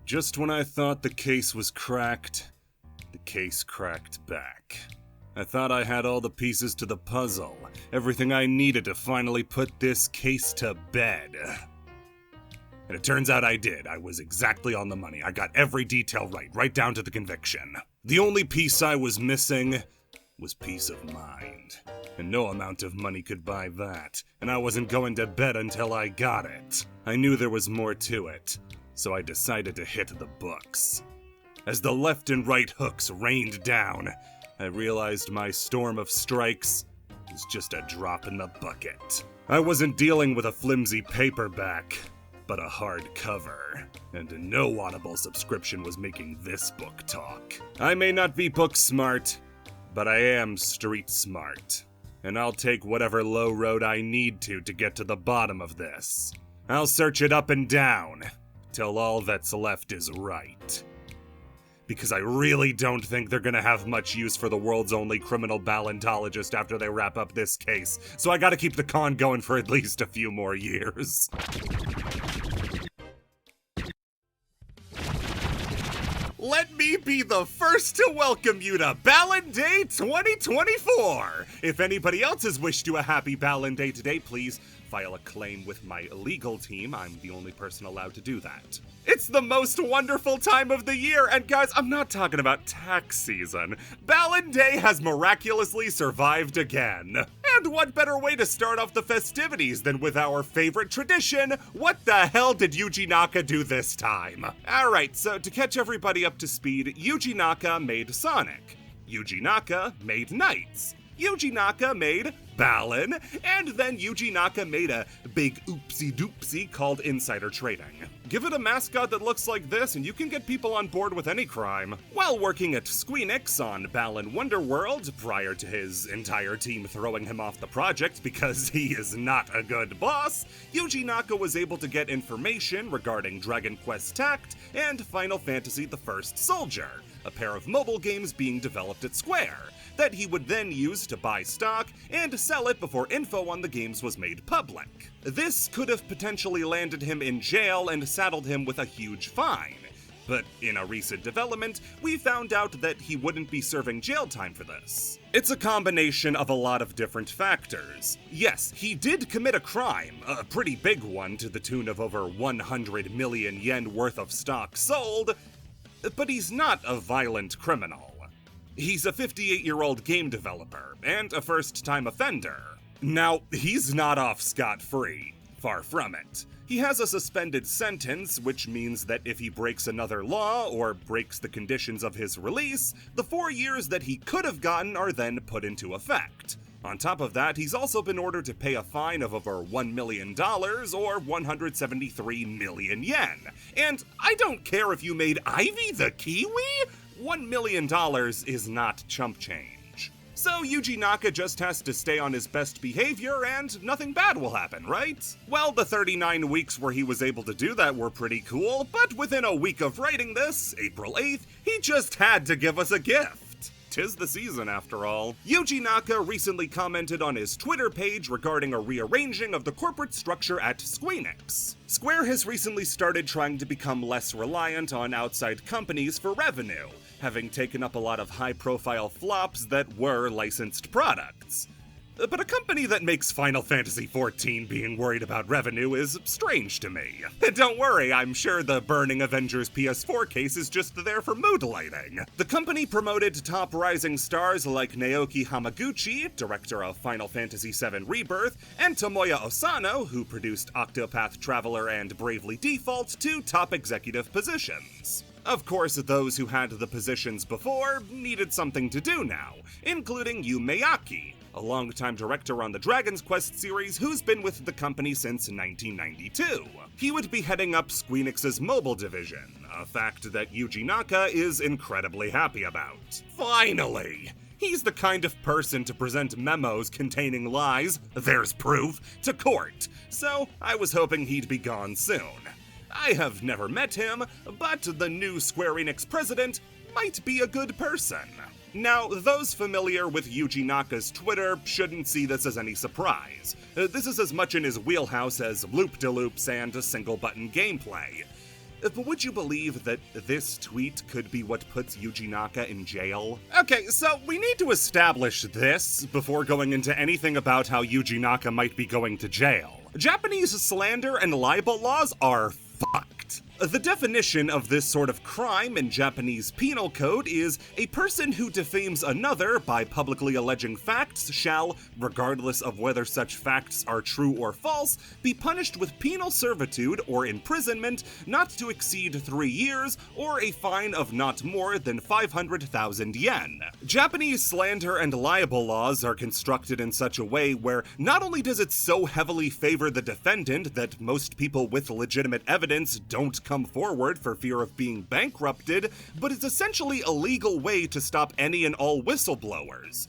Just when I thought the case was cracked, the case cracked back. I thought I had all the pieces to the puzzle, everything I needed to finally put this case to bed. And it turns out I did. I was exactly on the money. I got every detail right down to the conviction. The only piece I was missing was peace of mind. And no amount of money could buy that, and I wasn't going to bed until I got it. I knew there was more to it, so I decided to hit the books. As the left and right hooks rained down, I realized my storm of strikes was just a drop in the bucket. I wasn't dealing with a flimsy paperback, but a hardcover. And no Audible subscription was making this book talk. I may not be book smart, but I am street smart. And I'll take whatever low road I need to get to the bottom of this. I'll search it up and down, till all that's left is right. Because I really don't think they're gonna have much use for the world's only criminal paleontologist after they wrap up this case, so I gotta keep the con going for at least a few more years. Let me be the first to welcome you to Balan Day 2024! If anybody else has wished you a happy Balan Day today, please file a claim with my legal team. I'm the only person allowed to do that. It's the most wonderful time of the year, and guys, I'm not talking about tax season. Balan Day has miraculously survived again. And what better way to start off the festivities than with our favorite tradition, what the hell did Yuji Naka do this time? Alright, so to catch everybody up to speed, Yuji Naka made Sonic. Yuji Naka made Knights. Yuji Naka made Balan, and then Yuji Naka made a big oopsie-doopsie called insider trading. Give it a mascot that looks like this and you can get people on board with any crime. While working at Squeenix on Balan Wonderworld, prior to his entire team throwing him off the project because he is not a good boss, Yuji Naka was able to get information regarding Dragon Quest Tact and Final Fantasy the First Soldier, a pair of mobile games being developed at Square, that he would then use to buy stock and sell it before info on the games was made public. This could have potentially landed him in jail and saddled him with a huge fine. But in a recent development, we found out that he wouldn't be serving jail time for this. It's a combination of a lot of different factors. Yes, he did commit a crime, a pretty big one to the tune of over 100 million yen worth of stock sold, but he's not a violent criminal. He's a 58-year-old game developer, and a first-time offender. Now, he's not off scot-free. Far from it. He has a suspended sentence, which means that if he breaks another law, or breaks the conditions of his release, the 4 years that he could have gotten are then put into effect. On top of that, he's also been ordered to pay a fine of over $1 million, or 173 million yen. And I don't care if you made Ivy the Kiwi? $1 million is not chump change. So Yuji Naka just has to stay on his best behavior and nothing bad will happen, right? Well, the 39 weeks where he was able to do that were pretty cool, but within a week of writing this, April 8th, he just had to give us a gift. 'Tis the season, after all. Yuji Naka recently commented on his Twitter page regarding a rearranging of the corporate structure at Squeenix. Square has recently started trying to become less reliant on outside companies for revenue, having taken up a lot of high-profile flops that were licensed products. But a company that makes Final Fantasy XIV being worried about revenue is strange to me. Don't worry, I'm sure the burning Avengers PS4 case is just there for mood lighting. The company promoted top rising stars like Naoki Hamaguchi, director of Final Fantasy VII Rebirth, and Tomoya Osano, who produced Octopath Traveler and Bravely Default, to top executive positions. Of course, those who had the positions before needed something to do now, including Yu Miyake, a longtime director on the Dragon's Quest series who's been with the company since 1992. He would be heading up Squeenix's mobile division, a fact that Yuji Naka is incredibly happy about. Finally! He's the kind of person to present memos containing lies, there's proof, to court, so I was hoping he'd be gone soon. I have never met him, but the new Square Enix president might be a good person. Now, those familiar with Yuji Naka's Twitter shouldn't see this as any surprise. This is as much in his wheelhouse as loop-de-loops and single-button gameplay. But would you believe that this tweet could be what puts Yuji Naka in jail? Okay, so we need to establish this before going into anything about how Yuji Naka might be going to jail. Japanese slander and libel laws are fucked. The definition of this sort of crime in Japanese penal code is a person who defames another by publicly alleging facts shall, regardless of whether such facts are true or false, be punished with penal servitude or imprisonment not to exceed 3 years or a fine of not more than 500,000 yen. Japanese slander and libel laws are constructed in such a way where not only does it so heavily favor the defendant that most people with legitimate evidence don't come forward for fear of being bankrupted, but it's essentially a legal way to stop any and all whistleblowers.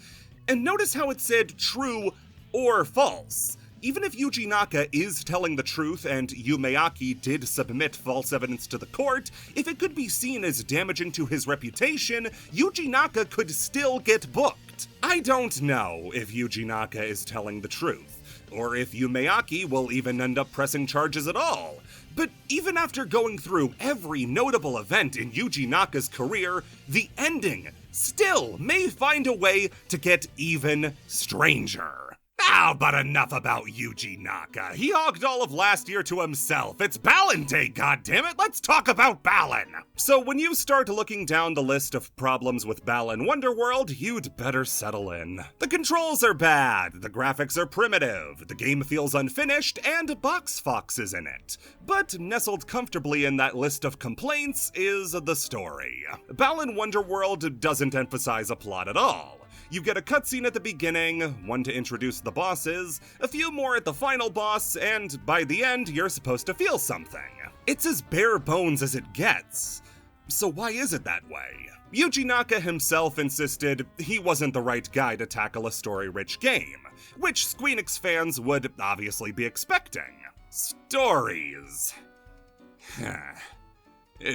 And notice how it said true or false. Even if Yuji Naka is telling the truth and Yumeaki did submit false evidence to the court, if it could be seen as damaging to his reputation, Yuji Naka could still get booked. I don't know if Yuji Naka is telling the truth, or if Yumeaki will even end up pressing charges at all. But even after going through every notable event in Yuji Naka's career, the ending still may find a way to get even stranger. Ah, but enough about Yuji Naka. He hogged all of last year to himself. It's Balan Day, goddammit! Let's talk about Balan! So when you start looking down the list of problems with Balan Wonderworld, you'd better settle in. The controls are bad, the graphics are primitive, the game feels unfinished, and Box Fox is in it. But nestled comfortably in that list of complaints is the story. Balan Wonderworld doesn't emphasize a plot at all. You get a cutscene at the beginning, one to introduce the bosses, a few more at the final boss, and by the end, you're supposed to feel something. It's as bare bones as it gets. So why is it that way? Yuji Naka himself insisted he wasn't the right guy to tackle a story-rich game, which Squeenix fans would obviously be expecting. Stories.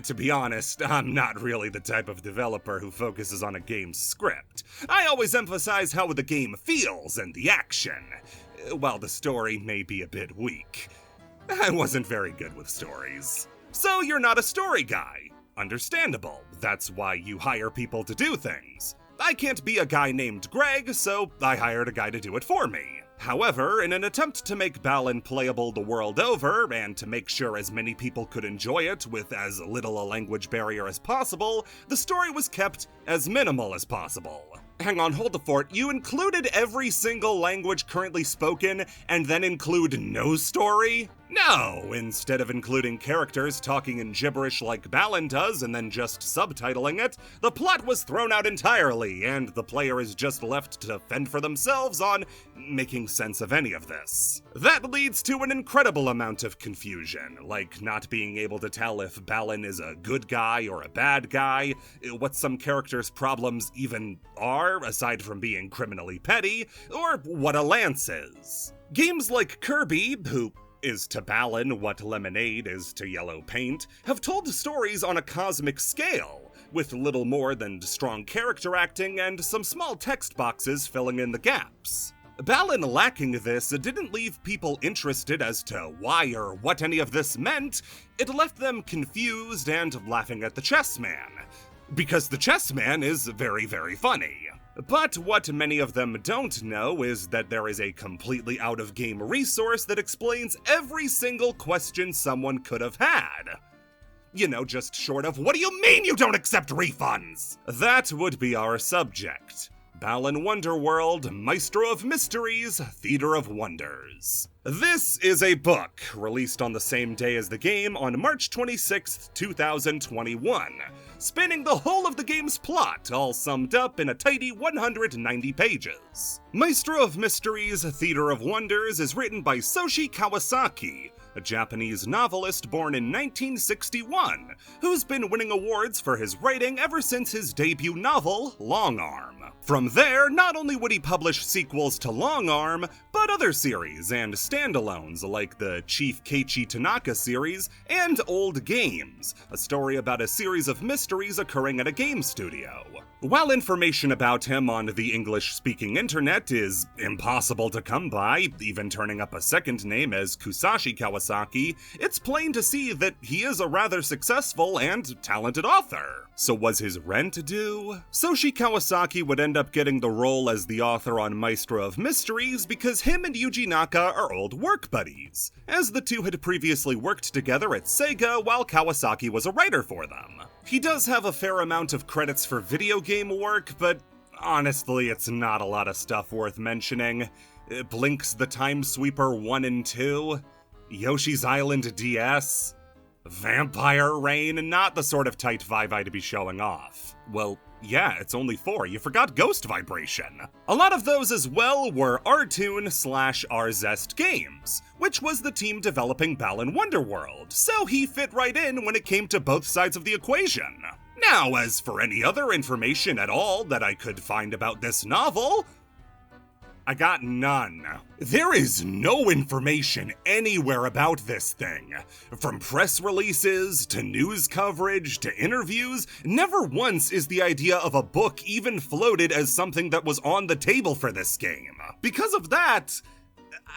To be honest, I'm not really the type of developer who focuses on a game's script. I always emphasize how the game feels and the action, while the story may be a bit weak. I wasn't very good with stories. So you're not a story guy. Understandable. That's why you hire people to do things. I can't be a guy named Greg, so I hired a guy to do it for me. However, in an attempt to make Balan playable the world over, and to make sure as many people could enjoy it with as little a language barrier as possible, the story was kept as minimal as possible. Hang on, hold the fort. You included every single language currently spoken, and then include no story? No! Instead of including characters talking in gibberish like Balan does and then just subtitling it, the plot was thrown out entirely, and the player is just left to fend for themselves on making sense of any of this. That leads to an incredible amount of confusion, like not being able to tell if Balan is a good guy or a bad guy, what some characters' problems even are, aside from being criminally petty, or what a lance is. Games like Kirby, who is to Balan what lemonade is to yellow paint, have told stories on a cosmic scale, with little more than strong character acting and some small text boxes filling in the gaps. Balan lacking this didn't leave people interested as to why or what any of this meant, it left them confused and laughing at the chessman. Because the chessman is very, very funny. But what many of them don't know is that there is a completely out-of-game resource that explains every single question someone could have had. You know, just short of, what do you mean you don't accept refunds? That would be our subject. Balan Wonderworld, Maestro of Mysteries, Theater of Wonders. This is a book, released on the same day as the game on March 26th, 2021, spanning the whole of the game's plot, all summed up in a tidy 190 pages. Maestro of Mysteries, Theater of Wonders is written by Soshi Kawasaki, a Japanese novelist born in 1961, who's been winning awards for his writing ever since his debut novel, Long Arm. From there, not only would he publish sequels to Long Arm, but other series and standalones like the Chief Keiichi Tanaka series and Old Games, a story about a series of mysteries occurring at a game studio. While information about him on the English-speaking internet is impossible to come by, even turning up a second name as Kusashi Kawasaki Kawasaki, it's plain to see that he is a rather successful and talented author. So was his rent due? Soshi Kawasaki would end up getting the role as the author on Maestro of Mysteries because him and Yuji Naka are old work buddies, as the two had previously worked together at Sega while Kawasaki was a writer for them. He does have a fair amount of credits for video game work, but honestly, it's not a lot of stuff worth mentioning. Blink's The Time Sweeper 1 and 2, Yoshi's Island DS, Vampire Rain, not the sort of tight vibe I'd be showing off. Well, yeah, it's only 4, you forgot Ghost Vibration. A lot of those as well were Rtoon/Rzest Games, which was the team developing Balan Wonderworld, so he fit right in when it came to both sides of the equation. Now, as for any other information at all that I could find about this novel, I got none. There is no information anywhere about this thing. From press releases, to news coverage, to interviews, never once is the idea of a book even floated as something that was on the table for this game. Because of that,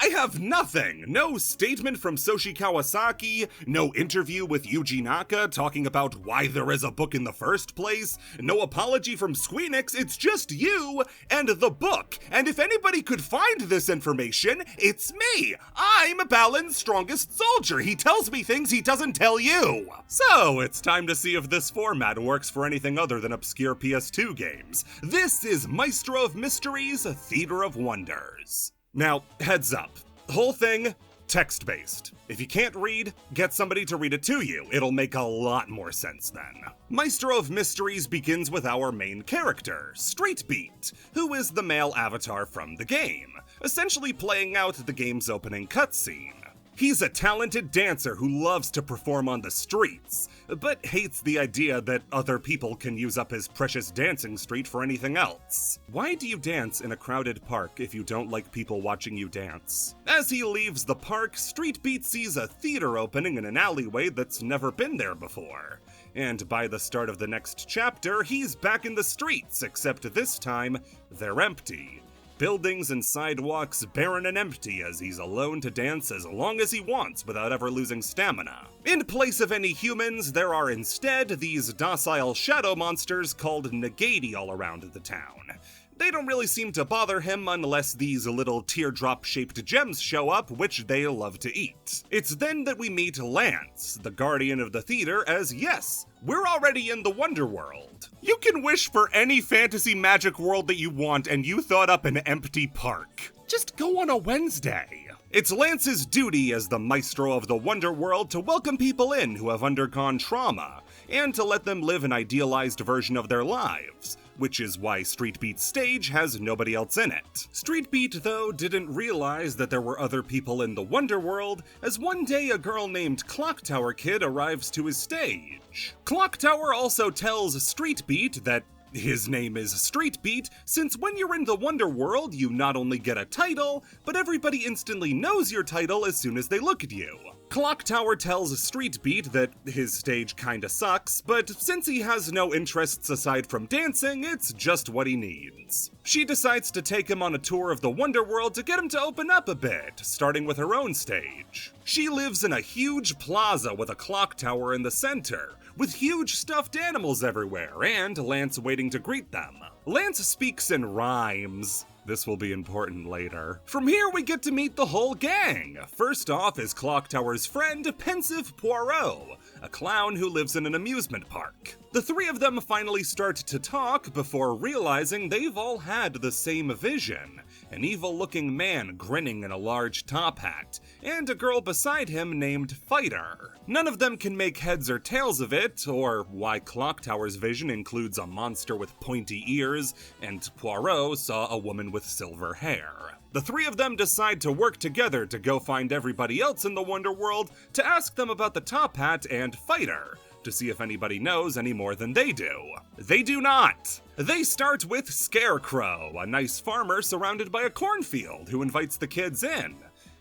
I have nothing. No statement from Soshi Kawasaki, no interview with Yuji Naka talking about why there is a book in the first place, no apology from Squeenix, it's just you and the book. And if anybody could find this information, it's me. I'm Balan's strongest soldier. He tells me things he doesn't tell you. So it's time to see if this format works for anything other than obscure PS2 games. This is Maestro of Mysteries, Theater of Wonders. Now, heads up, whole thing, text-based. If you can't read, get somebody to read it to you. It'll make a lot more sense then. Maestro of Mysteries begins with our main character, Streetbeat, who is the male avatar from the game, essentially playing out the game's opening cutscene. He's a talented dancer who loves to perform on the streets, but hates the idea that other people can use up his precious dancing street for anything else. Why do you dance in a crowded park if you don't like people watching you dance? As he leaves the park, Streetbeat sees a theater opening in an alleyway that's never been there before. And by the start of the next chapter, he's back in the streets, except this time, they're empty. Buildings and sidewalks barren and empty as he's alone to dance as long as he wants without ever losing stamina. In place of any humans, there are instead these docile shadow monsters called Nagati all around the town. They don't really seem to bother him unless these little teardrop-shaped gems show up, which they love to eat. It's then that we meet Lance, the guardian of the theater, as yes, we're already in the Wonderworld. You can wish for any fantasy magic world that you want and you thought up an empty park. Just go on a Wednesday. It's Lance's duty as the maestro of the Wonderworld to welcome people in who have undergone trauma, and to let them live an idealized version of their lives, which is why Streetbeat's stage has nobody else in it. Streetbeat, though, didn't realize that there were other people in the Wonderworld, as one day a girl named Clocktower Kid arrives to his stage. Clocktower also tells Streetbeat that his name is Streetbeat, since when you're in the Wonderworld, you not only get a title, but everybody instantly knows your title as soon as they look at you. Clocktower tells Streetbeat that his stage kinda sucks, but since he has no interests aside from dancing, it's just what he needs. She decides to take him on a tour of the Wonderworld to get him to open up a bit, starting with her own stage. She lives in a huge plaza with a clock tower in the center, with huge stuffed animals everywhere, and Lance waiting to greet them. Lance speaks in rhymes. This will be important later. From here, we get to meet the whole gang. First off is Clocktower's friend, Pensive Poirot, a clown who lives in an amusement park. The three of them finally start to talk before realizing they've all had the same vision. An evil-looking man grinning in a large top hat, and a girl beside him named Fighter. None of them can make heads or tails of it, or why Clocktower's vision includes a monster with pointy ears, and Poirot saw a woman with silver hair. The three of them decide to work together to go find everybody else in the Wonderworld to ask them about the Top Hat and Fighter, to see if anybody knows any more than they do. They do not! They start with Scarecrow, a nice farmer surrounded by a cornfield who invites the kids in.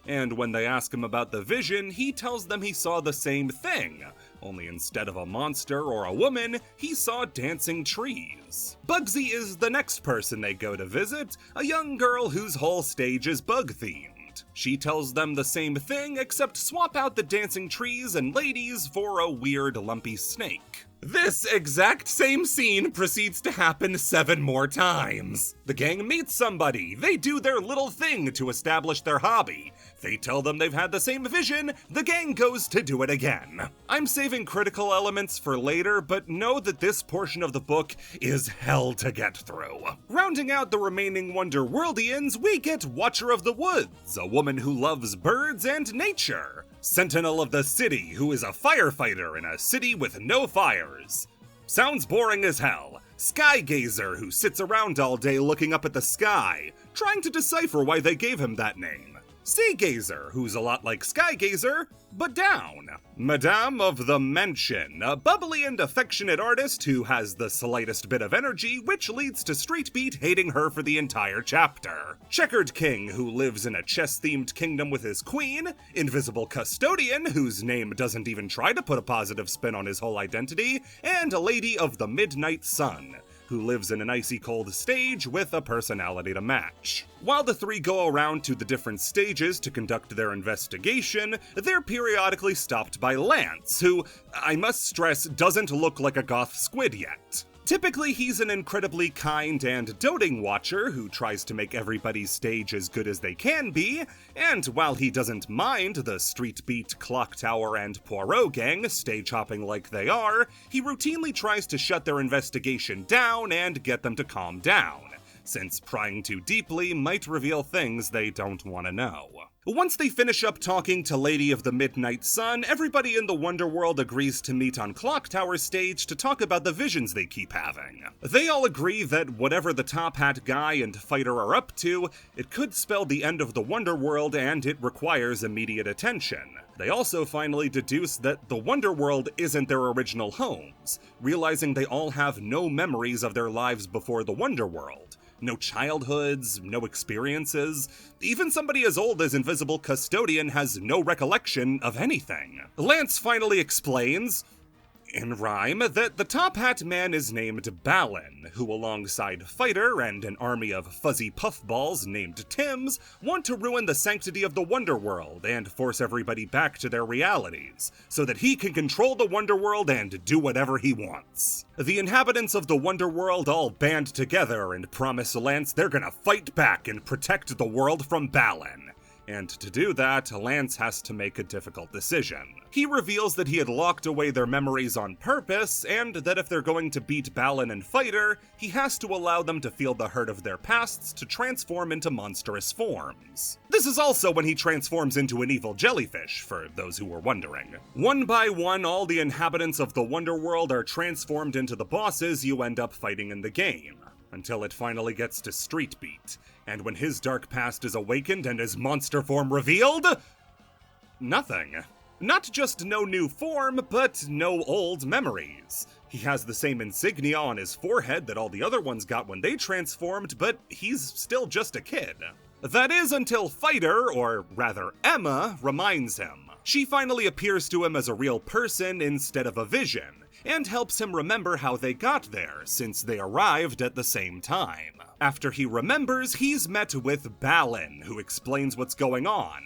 And when they ask him about the vision, he tells them he saw the same thing, only instead of a monster or a woman, he saw dancing trees. Bugsy is the next person they go to visit, a young girl whose whole stage is bug-themed. it. She tells them the same thing, except swap out the dancing trees and ladies for a weird lumpy snake. This exact same scene proceeds to happen 7 more times. The gang meets somebody, they do their little thing to establish their hobby. They tell them they've had the same vision, the gang goes to do it again. I'm saving critical elements for later, but know that this portion of the book is hell to get through. Rounding out the remaining Wonderworldians, we get Watcher of the Woods, a woman who loves birds and nature. Sentinel of the City, who is a firefighter in a city with no fires. Sounds boring as hell. Skygazer, who sits around all day looking up at the sky, trying to decipher why they gave him that name. Seagazer, who's a lot like Skygazer, but down. Madame of the Mansion, a bubbly and affectionate artist who has the slightest bit of energy, which leads to Streetbeat hating her for the entire chapter. Checkered King, who lives in a chess-themed kingdom with his queen. Invisible Custodian, whose name doesn't even try to put a positive spin on his whole identity. And a Lady of the Midnight Sun, who lives in an icy cold stage with a personality to match. While the 3 go around to the different stages to conduct their investigation, they're periodically stopped by Lance, who, I must stress, doesn't look like a goth squid yet. Typically, he's an incredibly kind and doting watcher who tries to make everybody's stage as good as they can be, and while he doesn't mind the Streetbeat, Clock Tower, and Poirot gang stage hopping like they are, he routinely tries to shut their investigation down and get them to calm down, since prying too deeply might reveal things they don't want to know. Once they finish up talking to Lady of the Midnight Sun, everybody in the Wonderworld agrees to meet on Clock Tower stage to talk about the visions they keep having. They all agree that whatever the Top Hat guy and fighter are up to, it could spell the end of the Wonderworld and it requires immediate attention. They also finally deduce that the Wonderworld isn't their original homes, realizing they all have no memories of their lives before the Wonderworld. No childhoods, no experiences. Even somebody as old as Invisible Custodian has no recollection of anything. Lance finally explains, in rhyme, that the Top Hat man is named Balan, who alongside Fighter and an army of fuzzy puffballs named Tims, want to ruin the sanctity of the Wonderworld and force everybody back to their realities, so that he can control the Wonderworld and do whatever he wants. The inhabitants of the Wonderworld all band together and promise Lance they're gonna fight back and protect the world from Balan. And to do that, Lance has to make a difficult decision. He reveals that he had locked away their memories on purpose, and that if they're going to beat Balan and Fighter, he has to allow them to feel the hurt of their pasts to transform into monstrous forms. This is also when he transforms into an evil jellyfish, for those who were wondering. One by one, all the inhabitants of the Wonderworld are transformed into the bosses you end up fighting in the game, until it finally gets to Streetbeat. And when his dark past is awakened and his monster form revealed, nothing. Not just no new form, but no old memories. He has the same insignia on his forehead that all the other ones got when they transformed, but he's still just a kid. That is until Fighter, or rather Emma, reminds him. She finally appears to him as a real person instead of a vision, and helps him remember how they got there, since they arrived at the same time. After he remembers, he's met with Balan, who explains what's going on.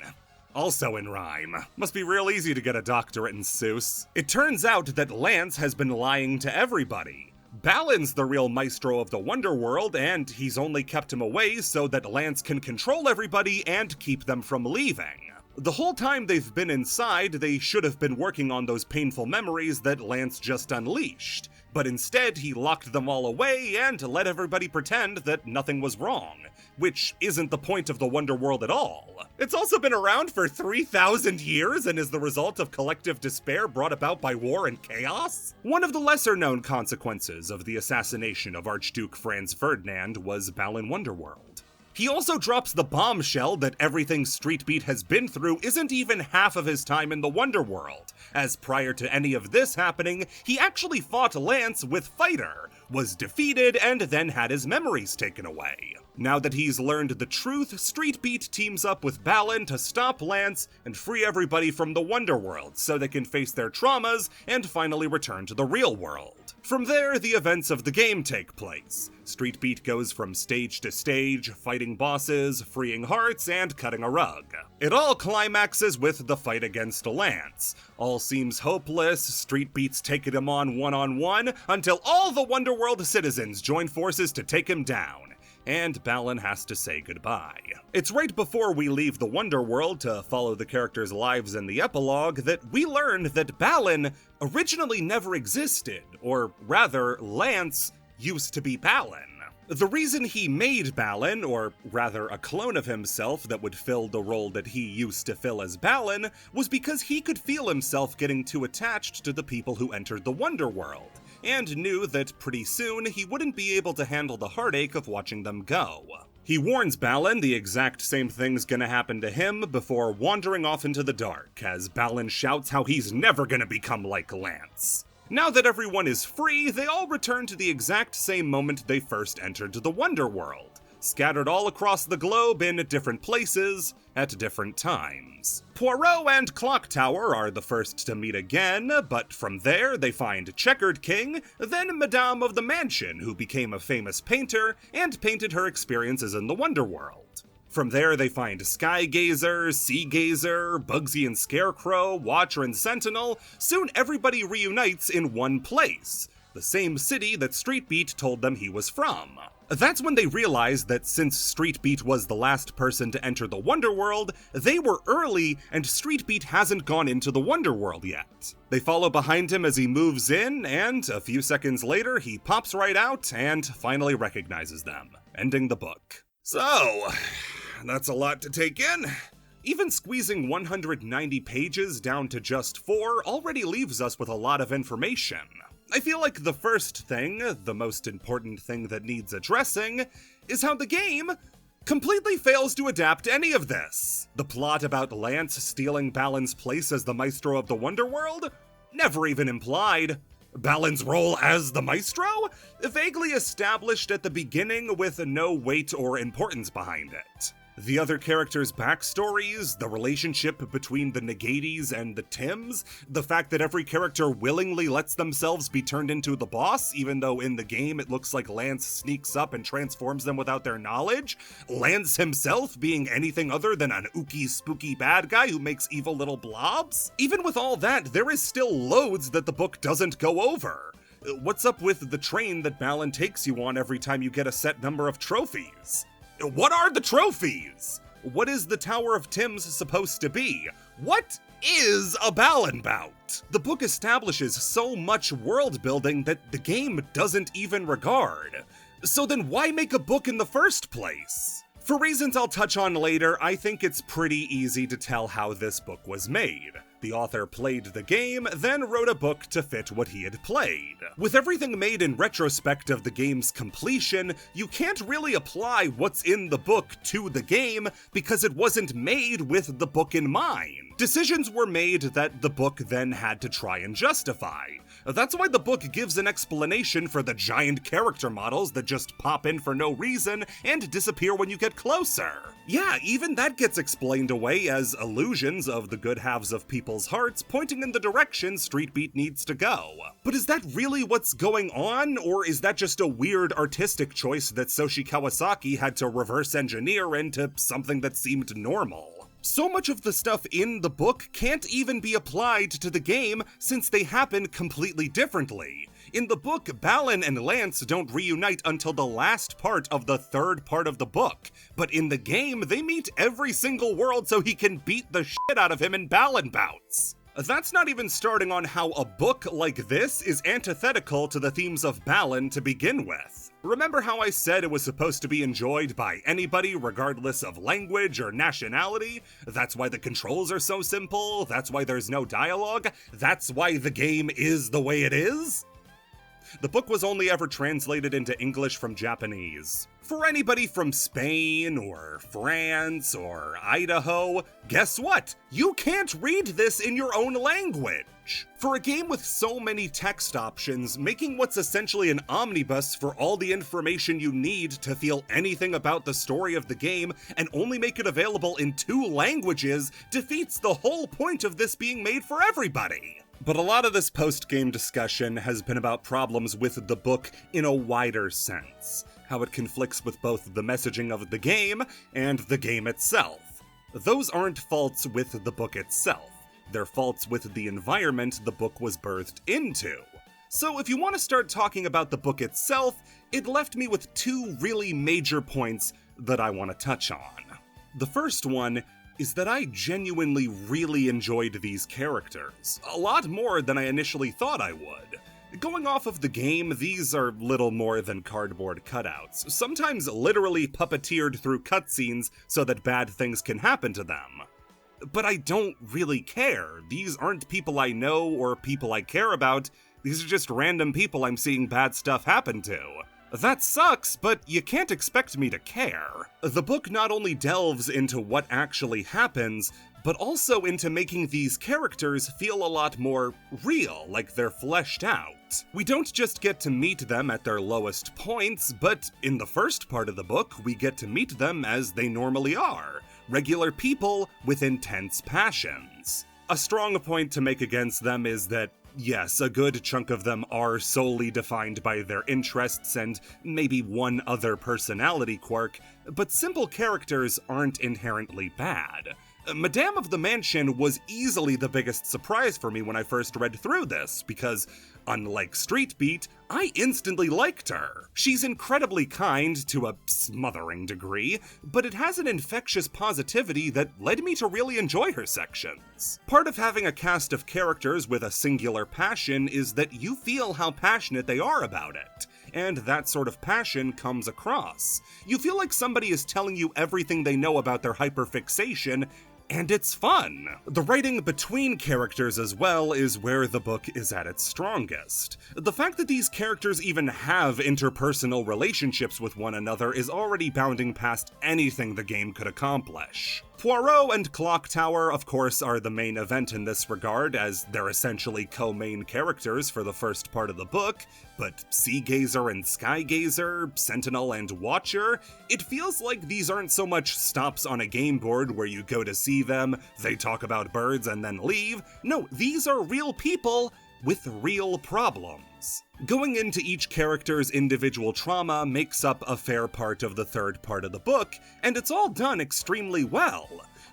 Also in rhyme. Must be real easy to get a doctorate in Seuss. It turns out that Lance has been lying to everybody. Balan's the real maestro of the Wonderworld, and he's only kept him away so that Lance can control everybody and keep them from leaving. The whole time they've been inside, they should have been working on those painful memories that Lance just unleashed. But instead, he locked them all away and let everybody pretend that nothing was wrong, which isn't the point of the Wonderworld at all. It's also been around for 3,000 years and is the result of collective despair brought about by war and chaos. One of the lesser-known consequences of the assassination of Archduke Franz Ferdinand was Balan Wonderworld. He also drops the bombshell that everything Streetbeat has been through isn't even half of his time in the Wonderworld, as prior to any of this happening, he actually fought Lance with Fighter, was defeated, and then had his memories taken away. Now that he's learned the truth, Streetbeat teams up with Balan to stop Lance and free everybody from the Wonderworld so they can face their traumas and finally return to the real world. From there, the events of the game take place. Street Beat goes from stage to stage, fighting bosses, freeing hearts, and cutting a rug. It all climaxes with the fight against Lance. All seems hopeless, Street Beat's taking him on one-on-one, until all the Wonderworld citizens join forces to take him down. And Balan has to say goodbye. It's right before we leave the Wonderworld to follow the characters' lives in the epilogue that we learn that Balan originally never existed, or rather, Lance used to be Balan. The reason he made Balan, or rather a clone of himself that would fill the role that he used to fill as Balan, was because he could feel himself getting too attached to the people who entered the Wonderworld, and knew that pretty soon he wouldn't be able to handle the heartache of watching them go. He warns Balan the exact same thing's gonna happen to him before wandering off into the dark, as Balan shouts how he's never gonna become like Lance. Now that everyone is free, they all return to the exact same moment they first entered the Wonderworld, scattered all across the globe in different places at different times. Poirot and Clock Tower are the first to meet again, but from there they find Checkered King, then Madame of the Mansion, who became a famous painter and painted her experiences in the Wonderworld. From there they find Skygazer, Seagazer, Bugsy and Scarecrow, Watcher and Sentinel. Soon everybody reunites in one place, the same city that Street Beat told them he was from. That's when they realize that since Street Beat was the last person to enter the Wonderworld, they were early and Street Beat hasn't gone into the Wonderworld yet. They follow behind him as he moves in, and a few seconds later he pops right out and finally recognizes them, ending the book. So, that's a lot to take in. Even squeezing 190 pages down to just 4 already leaves us with a lot of information. I feel like the first thing, the most important thing that needs addressing, is how the game completely fails to adapt any of this. The plot about Lance stealing Balan's place as the Maestro of the Wonderworld? Never even implied. Balan's role as the Maestro? Vaguely established at the beginning with no weight or importance behind it. The other characters' backstories, the relationship between the Negaties and the Tims, the fact that every character willingly lets themselves be turned into the boss, even though in the game it looks like Lance sneaks up and transforms them without their knowledge, Lance himself being anything other than an ooky spooky bad guy who makes evil little blobs. Even with all that, there is still loads that the book doesn't go over. What's up with the train that Balan takes you on every time you get a set number of trophies? What are the trophies? What is the Tower of Tims supposed to be? What is a Balan bout? The book establishes so much world building that the game doesn't even regard. So then why make a book in the first place? For reasons I'll touch on later, I think it's pretty easy to tell how this book was made. The author played the game, then wrote a book to fit what he had played. With everything made in retrospect of the game's completion, you can't really apply what's in the book to the game because it wasn't made with the book in mind. Decisions were made that the book then had to try and justify. That's why the book gives an explanation for the giant character models that just pop in for no reason and disappear when you get closer. Yeah, even that gets explained away as illusions of the good halves of people's hearts pointing in the direction Street Beat needs to go. But is that really what's going on, or is that just a weird artistic choice that Soshi Kawasaki had to reverse engineer into something that seemed normal? So much of the stuff in the book can't even be applied to the game since they happen completely differently. In the book, Balan and Lance don't reunite until the last part of the third part of the book, but in the game, they meet every single world so he can beat the shit out of him in Balan bouts. That's not even starting on how a book like this is antithetical to the themes of Balan to begin with. Remember how I said it was supposed to be enjoyed by anybody regardless of language or nationality? That's why the controls are so simple, that's why there's no dialogue, that's why the game is the way it is? The book was only ever translated into English from Japanese. For anybody from Spain, or France, or Idaho, guess what? You can't read this in your own language! For a game with so many text options, making what's essentially an omnibus for all the information you need to feel anything about the story of the game and only make it available in 2 languages defeats the whole point of this being made for everybody. But a lot of this post-game discussion has been about problems with the book in a wider sense, how it conflicts with both the messaging of the game and the game itself. Those aren't faults with the book itself, they're faults with the environment the book was birthed into. So if you want to start talking about the book itself, it left me with two really major points that I want to touch on. The first one is that I genuinely really enjoyed these characters, a lot more than I initially thought I would. Going off of the game, these are little more than cardboard cutouts, sometimes literally puppeteered through cutscenes so that bad things can happen to them. But I don't really care. These aren't people I know or people I care about. These are just random people I'm seeing bad stuff happen to. That sucks, but you can't expect me to care. The book not only delves into what actually happens, but also into making these characters feel a lot more real, like they're fleshed out. We don't just get to meet them at their lowest points, but in the first part of the book, we get to meet them as they normally are, regular people with intense passions. A strong point to make against them is that yes, a good chunk of them are solely defined by their interests and maybe one other personality quirk, but simple characters aren't inherently bad. Madame of the Mansion was easily the biggest surprise for me when I first read through this, because, unlike Street Beat, I instantly liked her. She's incredibly kind to a smothering degree, but it has an infectious positivity that led me to really enjoy her sections. Part of having a cast of characters with a singular passion is that you feel how passionate they are about it. And that sort of passion comes across. You feel like somebody is telling you everything they know about their hyperfixation, and it's fun. The writing between characters as well is where the book is at its strongest. The fact that these characters even have interpersonal relationships with one another is already bounding past anything the game could accomplish. Poirot and Clock Tower, of course, are the main event in this regard, as they're essentially co-main characters for the first part of the book, but Sea Gazer and Sky Gazer, Sentinel and Watcher, it feels like these aren't so much stops on a game board where you go to see them, they talk about birds and then leave. No, these are real people with real problems. Going into each character's individual trauma makes up a fair part of the third part of the book, and it's all done extremely well.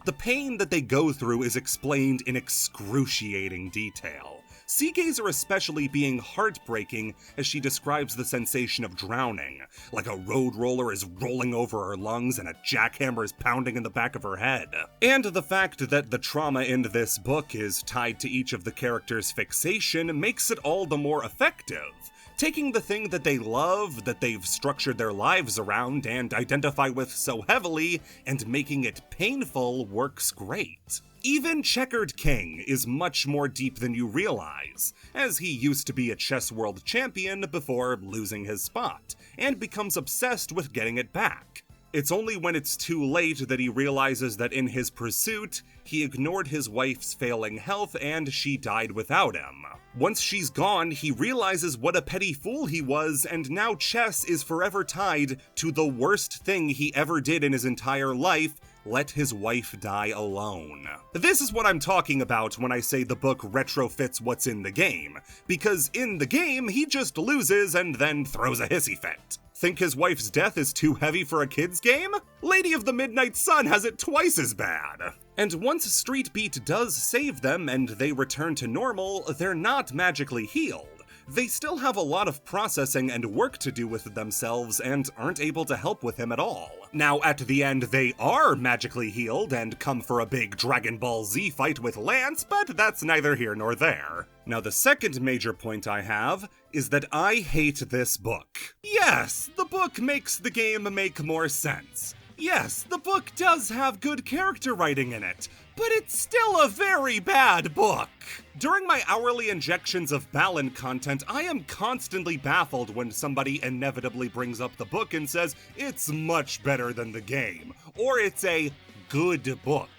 The pain that they go through is explained in excruciating detail. Sea Gazer especially being heartbreaking as she describes the sensation of drowning, like a road roller is rolling over her lungs and a jackhammer is pounding in the back of her head. And the fact that the trauma in this book is tied to each of the characters' fixation makes it all the more effective. Taking the thing that they love, that they've structured their lives around and identify with so heavily, and making it painful works great. Even Checkered King is much more deep than you realize, as he used to be a chess world champion before losing his spot, and becomes obsessed with getting it back. It's only when it's too late that he realizes that in his pursuit, he ignored his wife's failing health and she died without him. Once she's gone, he realizes what a petty fool he was, and now chess is forever tied to the worst thing he ever did in his entire life: let his wife die alone. This is what I'm talking about when I say the book retrofits what's in the game, because in the game, he just loses and then throws a hissy fit. Think his wife's death is too heavy for a kid's game? Lady of the Midnight Sun has it twice as bad. And once Street Beat does save them and they return to normal, they're not magically healed. They still have a lot of processing and work to do with themselves and aren't able to help with him at all. Now, at the end, they are magically healed and come for a big Dragon Ball Z fight with Lance, but that's neither here nor there. Now, the second major point I have is that I hate this book. Yes, the book makes the game make more sense. Yes, the book does have good character writing in it, but it's still a very bad book. During my hourly injections of Balan content, I am constantly baffled when somebody inevitably brings up the book and says it's much better than the game, or it's a good book.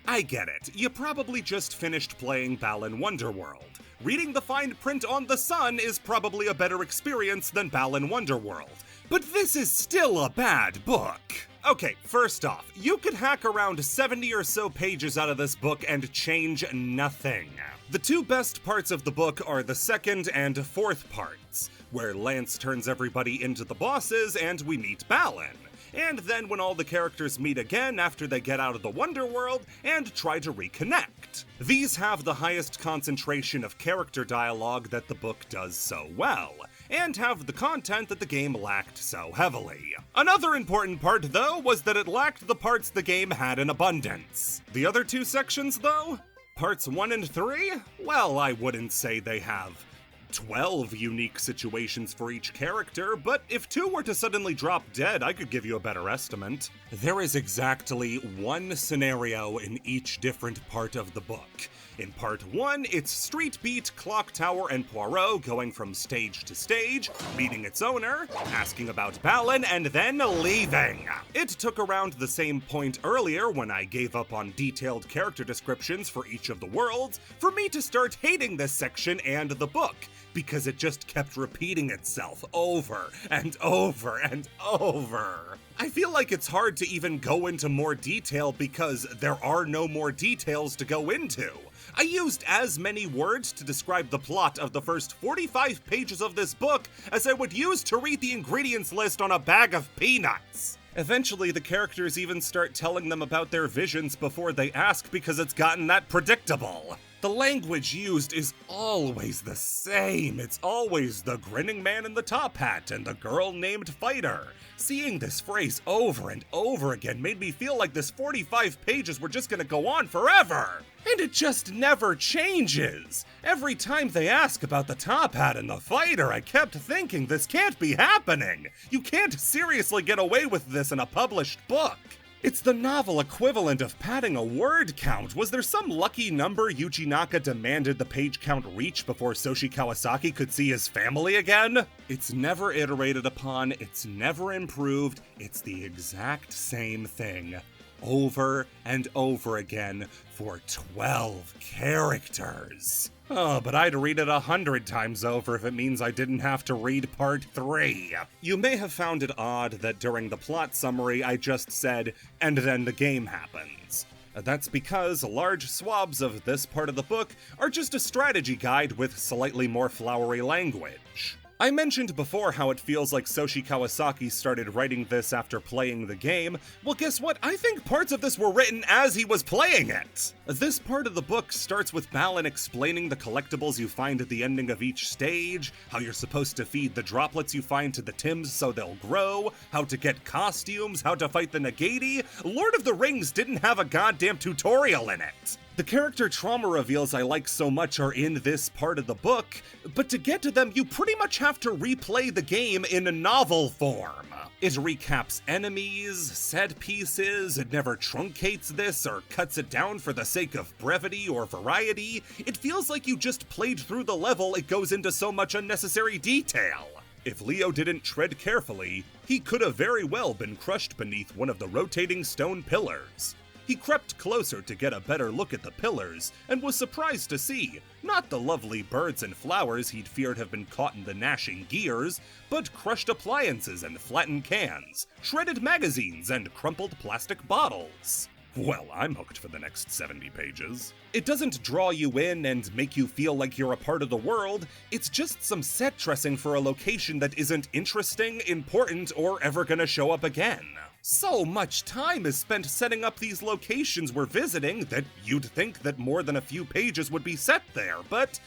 I get it, you probably just finished playing Balan Wonderworld. Reading the fine print on the sun is probably a better experience than Balan Wonderworld, but this is still a bad book. Okay, first off, you could hack around 70 or so pages out of this book and change nothing. The two best parts of the book are the second and fourth parts, where Lance turns everybody into the bosses and we meet Balan. And then when all the characters meet again after they get out of the Wonderworld and try to reconnect. These have the highest concentration of character dialogue that the book does so well, and have the content that the game lacked so heavily. Another important part, though, was that it lacked the parts the game had in abundance. The other two sections, though? Parts 1 and 3? Well, I wouldn't say they have 12 unique situations for each character, but if 2 were to suddenly drop dead, I could give you a better estimate. There is exactly one scenario in each different part of the book. In part 1, it's Street Beat, Clock Tower, and Poirot going from stage to stage, meeting its owner, asking about Balan, and then leaving. It took around the same point earlier, when I gave up on detailed character descriptions for each of the worlds, for me to start hating this section and the book, because it just kept repeating itself over and over and over. I feel like it's hard to even go into more detail because there are no more details to go into. I used as many words to describe the plot of the first 45 pages of this book as I would use to read the ingredients list on a bag of peanuts. Eventually, the characters even start telling them about their visions before they ask because it's gotten that predictable. The language used is always the same. It's always the grinning man in the top hat and the girl named Fighter. Seeing this phrase over and over again made me feel like this 45 pages were just gonna go on forever. And it just never changes. Every time they ask about the top hat and the fighter, I kept thinking this can't be happening. You can't seriously get away with this in a published book. It's the novel equivalent of padding a word count. Was there some lucky number Yuji Naka demanded the page count reach before Soshi Kawasaki could see his family again? It's never iterated upon, it's never improved, it's the exact same thing. Over and over again for 12 characters. Oh, but I'd read it 100 times over if it means I didn't have to read part 3. You may have found it odd that during the plot summary I just said, and then the game happens. That's because large swabs of this part of the book are just a strategy guide with slightly more flowery language. I mentioned before how it feels like Soshi Kawasaki started writing this after playing the game. Well, guess what? I think parts of this were written as he was playing it! This part of the book starts with Balan explaining the collectibles you find at the ending of each stage, how you're supposed to feed the droplets you find to the Tims so they'll grow, how to get costumes, how to fight the Nagati. Lord of the Rings didn't have a goddamn tutorial in it! The character trauma reveals I like so much are in this part of the book, but to get to them you pretty much have to replay the game in a novel form. It recaps enemies, set pieces, it never truncates this or cuts it down for the sake of brevity or variety. It feels like you just played through the level, it goes into so much unnecessary detail. If Leo didn't tread carefully, he could have very well been crushed beneath one of the rotating stone pillars. He crept closer to get a better look at the pillars, and was surprised to see, not the lovely birds and flowers he'd feared have been caught in the gnashing gears, but crushed appliances and flattened cans, shredded magazines and crumpled plastic bottles. Well, I'm hooked for the next 70 pages. It doesn't draw you in and make you feel like you're a part of the world, it's just some set dressing for a location that isn't interesting, important, or ever gonna show up again. So much time is spent setting up these locations we're visiting that you'd think that more than a few pages would be set there, but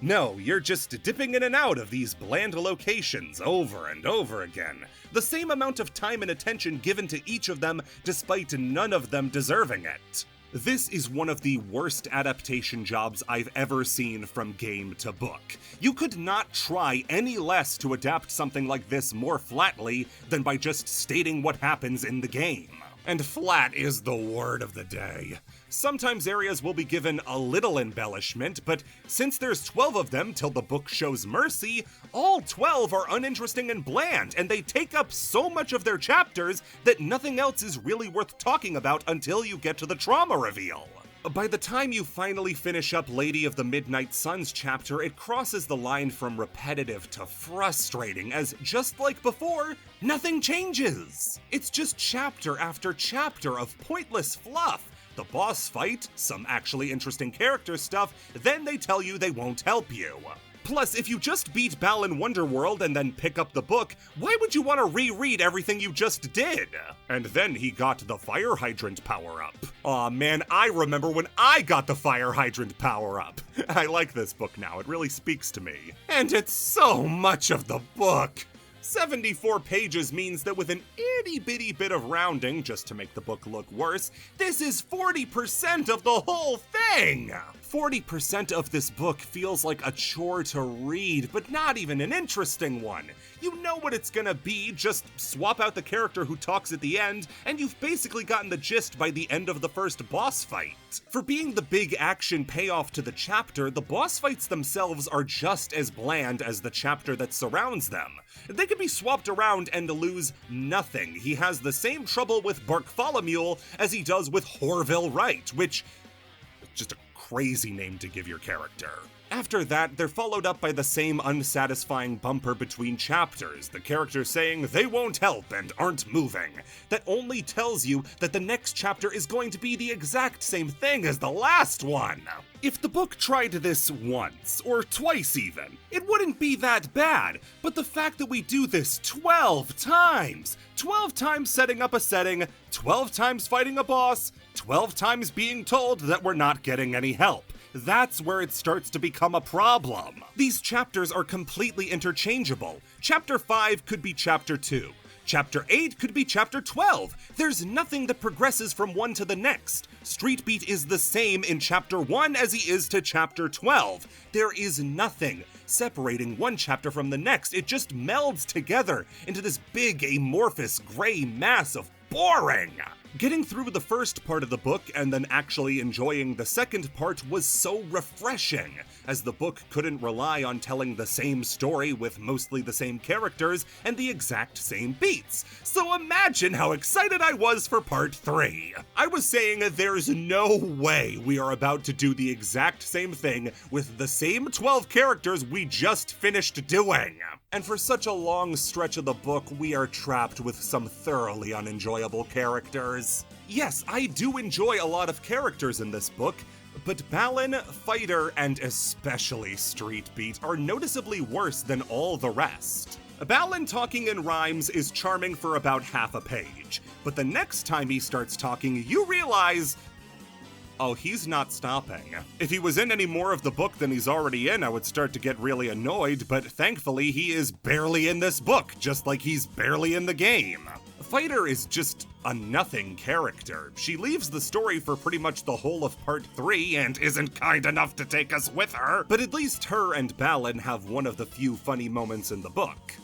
no, you're just dipping in and out of these bland locations over and over again. The same amount of time and attention given to each of them, despite none of them deserving it. This is one of the worst adaptation jobs I've ever seen from game to book. You could not try any less to adapt something like this more flatly than by just stating what happens in the game. And flat is the word of the day. Sometimes areas will be given a little embellishment, but since there's 12 of them till the book shows mercy, all 12 are uninteresting and bland, and they take up so much of their chapters that nothing else is really worth talking about until you get to the trauma reveal. By the time you finally finish up Lady of the Midnight Suns chapter, it crosses the line from repetitive to frustrating, as just like before, nothing changes. It's just chapter after chapter of pointless fluff. The boss fight, some actually interesting character stuff, then they tell you they won't help you. Plus, if you just beat Balan Wonderworld and then pick up the book, why would you want to reread everything you just did? And then he got the fire hydrant power-up. Aw man, I remember when I got the fire hydrant power-up. I like this book now, it really speaks to me. And it's so much of the book! 74 pages means that with an itty-bitty bit of rounding, just to make the book look worse, this is 40% of the whole thing! 40% of this book feels like a chore to read, but not even an interesting one. You know what it's gonna be, just swap out the character who talks at the end, and you've basically gotten the gist by the end of the first boss fight. For being the big action payoff to the chapter, the boss fights themselves are just as bland as the chapter that surrounds them. They can be swapped around and lose nothing. He has the same trouble with Bartholomew as he does with Horville Wright, which is just a crazy name to give your character. After that, they're followed up by the same unsatisfying bumper between chapters, the character saying they won't help and aren't moving. That only tells you that the next chapter is going to be the exact same thing as the last one. If the book tried this once, or twice even, it wouldn't be that bad, but the fact that we do this 12 times, 12 times setting up a setting, 12 times fighting a boss, 12 times being told that we're not getting any help. That's where it starts to become a problem. These chapters are completely interchangeable. Chapter 5 could be Chapter 2. Chapter 8 could be Chapter 12. There's nothing that progresses from one to the next. Street Beat is the same in Chapter 1 as he is to Chapter 12. There is nothing separating one chapter from the next. It just melds together into this big, amorphous, gray mass of boring. Getting through the first part of the book and then actually enjoying the second part was so refreshing, as the book couldn't rely on telling the same story with mostly the same characters and the exact same beats. So imagine how excited I was for part 3. I was saying there's no way we are about to do the exact same thing with the same 12 characters we just finished doing. And for such a long stretch of the book, we are trapped with some thoroughly unenjoyable characters. Yes, I do enjoy a lot of characters in this book, but Balan, Fighter, and especially Street Beat are noticeably worse than all the rest. Balan talking in rhymes is charming for about half a page, but the next time he starts talking, you realize, oh, he's not stopping. If he was in any more of the book than he's already in, I would start to get really annoyed, but thankfully he is barely in this book, just like he's barely in the game. Fighter is just a nothing character. She leaves the story for pretty much the whole of part 3 and isn't kind enough to take us with her, but at least her and Balan have one of the few funny moments in the book.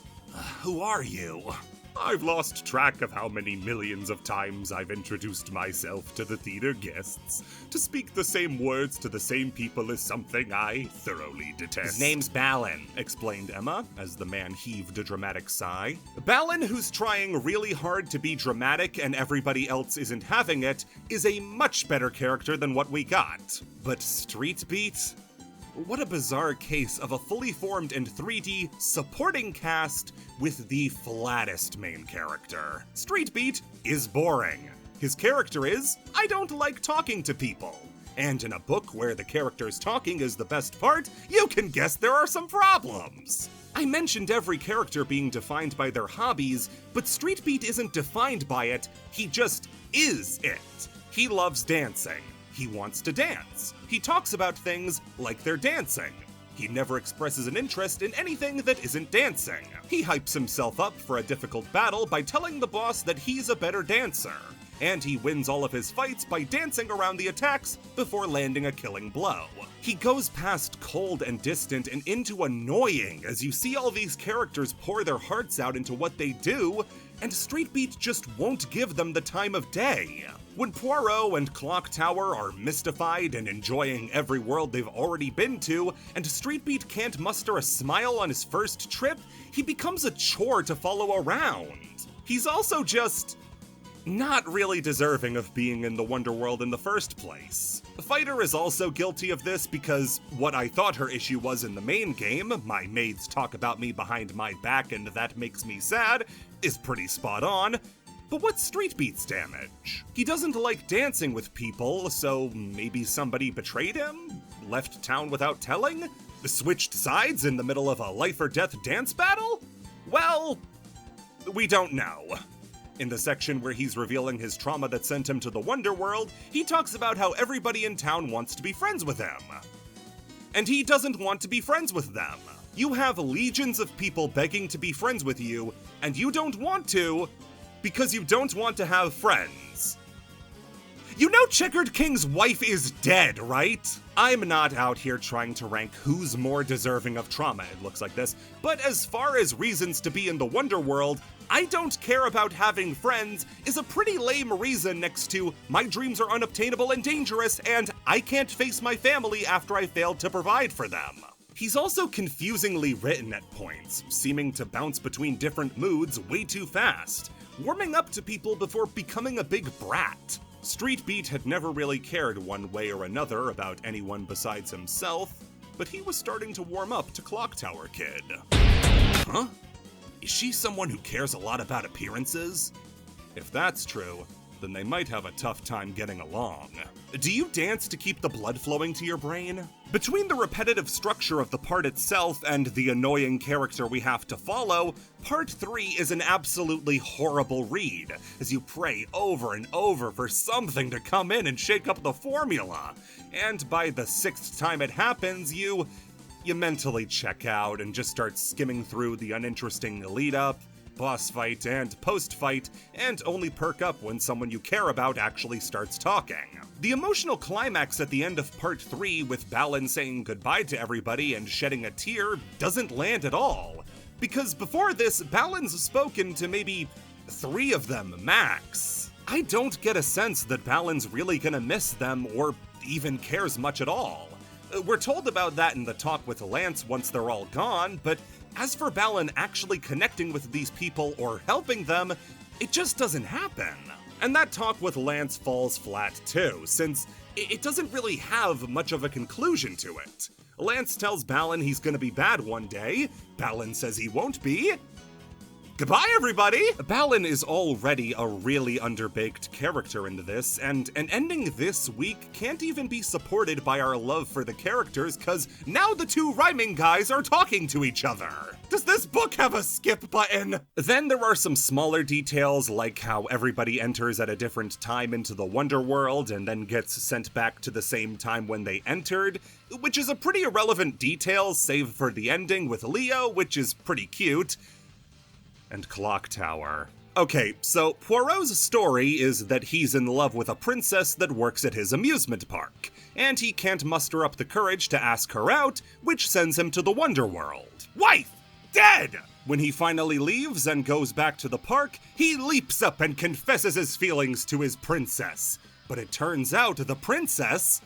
Who are you? I've lost track of how many millions of times I've introduced myself to the theater guests. To speak the same words to the same people is something I thoroughly detest. His name's Balan, explained Emma, as the man heaved a dramatic sigh. Balan, who's trying really hard to be dramatic and everybody else isn't having it, is a much better character than what we got. But Street Beat? What a bizarre case of a fully formed and 3D supporting cast with the flattest main character. Street Beat is boring. His character is, I don't like talking to people. And in a book where the character's talking is the best part, you can guess there are some problems. I mentioned every character being defined by their hobbies, but Street Beat isn't defined by it, he just is it. He loves dancing. He wants to dance. He talks about things like they're dancing. He never expresses an interest in anything that isn't dancing. He hypes himself up for a difficult battle by telling the boss that he's a better dancer. And he wins all of his fights by dancing around the attacks before landing a killing blow. He goes past cold and distant and into annoying as you see all these characters pour their hearts out into what they do, and Street Beat just won't give them the time of day. When Poirot and Clock Tower are mystified and enjoying every world they've already been to, and Street Beat can't muster a smile on his first trip, he becomes a chore to follow around. He's also just not really deserving of being in the Wonderworld in the first place. Fighter is also guilty of this because what I thought her issue was in the main game, my maids talk about me behind my back and that makes me sad, is pretty spot on. But what's Street Beat's damage? He doesn't like dancing with people, so maybe somebody betrayed him? Left town without telling? Switched sides in the middle of a life or death dance battle? Well, we don't know. In the section where he's revealing his trauma that sent him to the Wonderworld, he talks about how everybody in town wants to be friends with him. And he doesn't want to be friends with them. You have legions of people begging to be friends with you, and you don't want to because you don't want to have friends. You know Checkered King's wife is dead, right? I'm not out here trying to rank who's more deserving of trauma, it looks like this, but as far as reasons to be in the Wonderworld, I don't care about having friends is a pretty lame reason next to my dreams are unobtainable and dangerous and I can't face my family after I failed to provide for them. He's also confusingly written at points, seeming to bounce between different moods way too fast, warming up to people before becoming a big brat. Street Beat had never really cared one way or another about anyone besides himself, but he was starting to warm up to Clock Tower Kid. Huh? Is she someone who cares a lot about appearances? If that's true, then they might have a tough time getting along. Do you dance to keep the blood flowing to your brain? Between the repetitive structure of the part itself and the annoying character we have to follow, Part 3 is an absolutely horrible read, as you pray over and over for something to come in and shake up the formula. And by the 6th time it happens, you mentally check out and just start skimming through the uninteresting lead-up, boss fight, and post-fight, and only perk up when someone you care about actually starts talking. The emotional climax at the end of Part 3 with Balan saying goodbye to everybody and shedding a tear doesn't land at all, because before this, Balan's spoken to maybe 3 of them max. I don't get a sense that Balan's really gonna miss them or even cares much at all. We're told about that in the talk with Lance once they're all gone, but as for Balan actually connecting with these people or helping them, it just doesn't happen. And that talk with Lance falls flat too, since it doesn't really have much of a conclusion to it. Lance tells Balan he's gonna be bad one day, Balan says he won't be. Goodbye, everybody! Balan is already a really underbaked character in this, and an ending this week can't even be supported by our love for the characters, cause now the 2 rhyming guys are talking to each other. Does this book have a skip button? Then there are some smaller details, like how everybody enters at a different time into the Wonderworld and then gets sent back to the same time when they entered, which is a pretty irrelevant detail, save for the ending with Leo, which is pretty cute. And Clock Tower. Okay, so Poirot's story is that he's in love with a princess that works at his amusement park, and he can't muster up the courage to ask her out, which sends him to the Wonderworld. Wife! Dead! When he finally leaves and goes back to the park, he leaps up and confesses his feelings to his princess. But it turns out the princess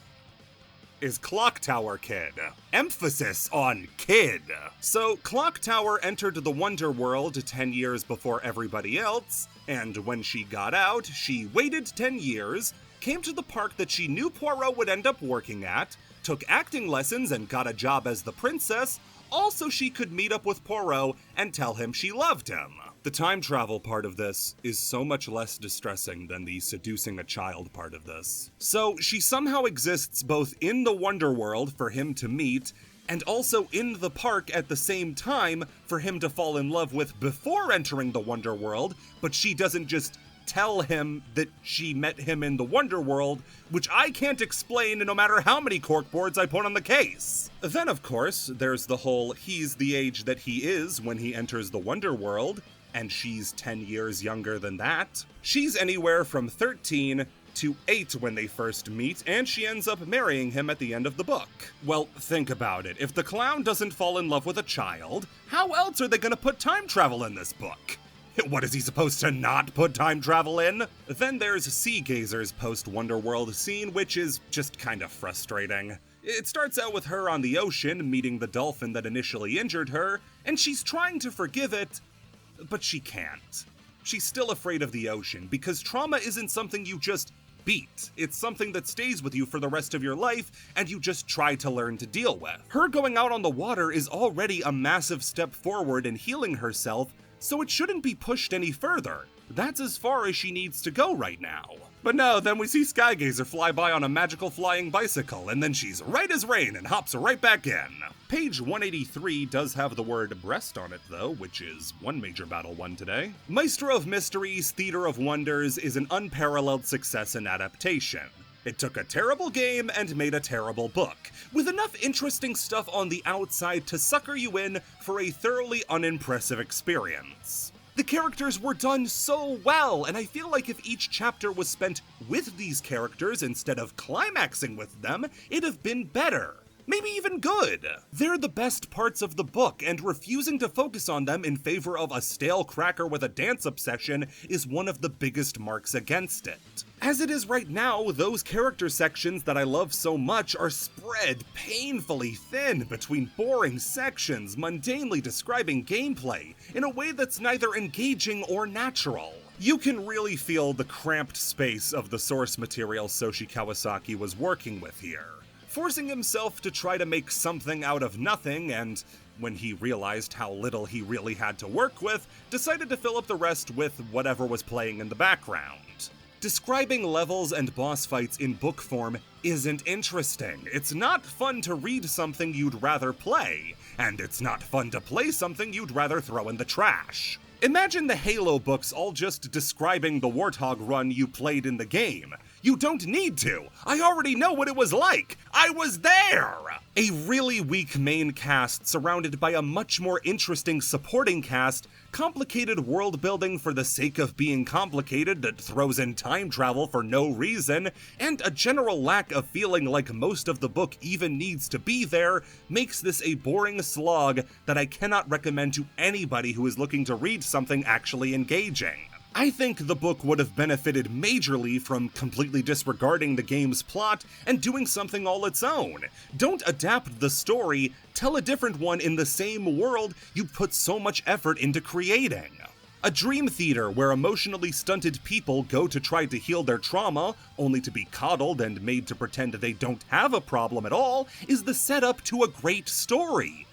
is Clock Tower Kid. Emphasis on kid. So Clock Tower entered the Wonderworld 10 years before everybody else, and when she got out, she waited 10 years, came to the park that she knew Poirot would end up working at, took acting lessons and got a job as the princess, all so she could meet up with Poirot and tell him she loved him. The time travel part of this is so much less distressing than the seducing a child part of this. So she somehow exists both in the Wonderworld for him to meet, and also in the park at the same time for him to fall in love with before entering the Wonderworld, but she doesn't just tell him that she met him in the Wonderworld, which I can't explain no matter how many corkboards I put on the case. Then, of course, there's the whole he's the age that he is when he enters the Wonderworld, and she's 10 years younger than that. She's anywhere from 13 to 8 when they first meet, and she ends up marrying him at the end of the book. Well, think about it. If the clown doesn't fall in love with a child, how else are they gonna put time travel in this book? What, is he supposed to not put time travel in? Then there's Sea Gazer's post-Wonderworld scene, which is just kind of frustrating. It starts out with her on the ocean, meeting the dolphin that initially injured her, and she's trying to forgive it, but she can't. She's still afraid of the ocean because trauma isn't something you just beat. It's something that stays with you for the rest of your life and you just try to learn to deal with. Her going out on the water is already a massive step forward in healing herself, so it shouldn't be pushed any further. That's as far as she needs to go right now. But no, then we see Skygazer fly by on a magical flying bicycle, and then she's right as rain and hops right back in. Page 183 does have the word breast on it though, which is one major battle won today. Maestro of Mysteries, Theater of Wonders is an unparalleled success in adaptation. It took a terrible game and made a terrible book, with enough interesting stuff on the outside to sucker you in for a thoroughly unimpressive experience. The characters were done so well, and I feel like if each chapter was spent with these characters instead of climaxing with them, it'd have been better. Maybe even good. They're the best parts of the book, and refusing to focus on them in favor of a stale cracker with a dance obsession is one of the biggest marks against it. As it is right now, those character sections that I love so much are spread painfully thin between boring sections, mundanely describing gameplay in a way that's neither engaging or natural. You can really feel the cramped space of the source material Soshi Kawasaki was working with here, forcing himself to try to make something out of nothing, and when he realized how little he really had to work with, decided to fill up the rest with whatever was playing in the background. Describing levels and boss fights in book form isn't interesting. It's not fun to read something you'd rather play, and it's not fun to play something you'd rather throw in the trash. Imagine the Halo books all just describing the Warthog run you played in the game. You don't need to. I already know what it was like. I was there! A really weak main cast surrounded by a much more interesting supporting cast, complicated world building for the sake of being complicated that throws in time travel for no reason, and a general lack of feeling like most of the book even needs to be there makes this a boring slog that I cannot recommend to anybody who is looking to read something actually engaging. I think the book would have benefited majorly from completely disregarding the game's plot and doing something all its own. Don't adapt the story, tell a different one in the same world you put so much effort into creating. A dream theater where emotionally stunted people go to try to heal their trauma, only to be coddled and made to pretend they don't have a problem at all, is the setup to a great story.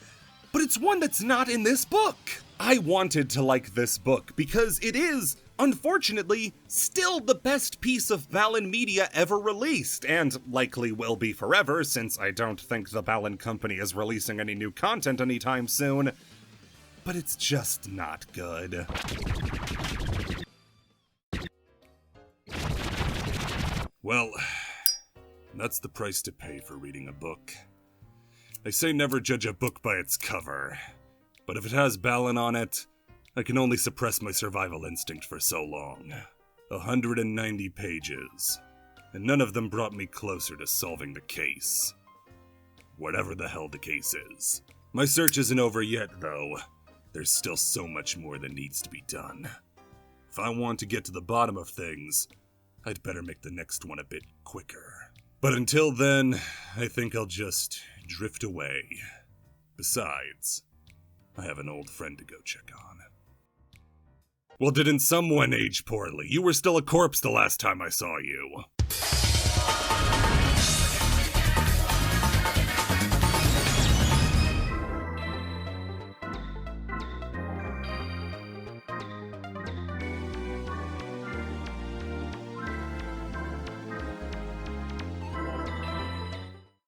But it's one that's not in this book. I wanted to like this book because it is, unfortunately, still the best piece of Balan media ever released, and likely will be forever since I don't think the Balan Company is releasing any new content anytime soon. But it's just not good. Well, that's the price to pay for reading a book. They say never judge a book by its cover, but if it has Balan on it, I can only suppress my survival instinct for so long. 190 pages, and none of them brought me closer to solving the case. Whatever the hell the case is. My search isn't over yet, though. There's still so much more that needs to be done. If I want to get to the bottom of things, I'd better make the next one a bit quicker. But until then, I think I'll just drift away. Besides, I have an old friend to go check on. Well, didn't someone age poorly? You were still a corpse the last time I saw you.